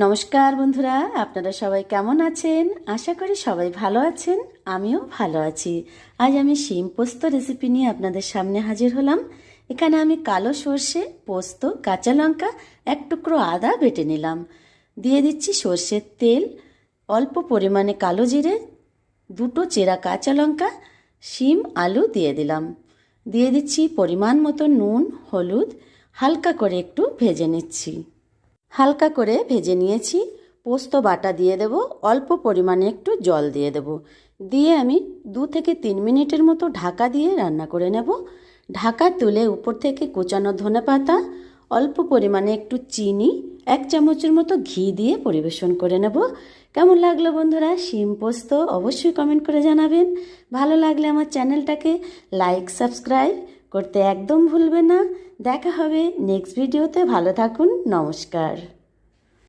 নমস্কার বন্ধুরা, আপনারা সবাই কেমন আছেন? আশা করি সবাই ভালো আছেন। আমিও ভালো আছি। আজ আমি শিম পোস্ত রেসিপি নিয়ে আপনাদের সামনে হাজির হলাম। এখানে আমি কালো সর্ষে, পোস্ত, কাঁচা লঙ্কা, এক টুকরো আদা বেটে নিলাম। দিয়ে দিচ্ছি সর্ষের তেল, অল্প পরিমাণে কালো জিরে, দুটো চেরা কাঁচা লঙ্কা, শিম আলু দিয়ে দিলাম। দিয়ে দিচ্ছি পরিমাণ মতো নুন, হলুদ, হালকা করে একটু ভেজে নিচ্ছি। হালকা করে ভেজে নিয়েছি। পোস্ত বাটা দিয়ে দেব, অল্প পরিমাণে একটু জল দিয়ে দেব। দিয়ে আমি 2 থেকে 3 মিনিটের মতো ঢাকা দিয়ে রান্না করে নেব। ঢাকা তুলে উপর থেকে কুচানো ধনেপাতা, অল্প পরিমাণে একটু চিনি, 1 চামচের মতো ঘি দিয়ে পরিবেশন করে নেব। কেমন লাগলো বন্ধুরা শিম পোস্ত? অবশ্যই কমেন্ট করে জানাবেন। ভালো লাগলে আমার চ্যানেলটাকে লাইক, সাবস্ক্রাইব করতে একদম ভুলবেন না। দেখা হবে নেক্সট ভিডিওতে। ভালো থাকুন। নমস্কার।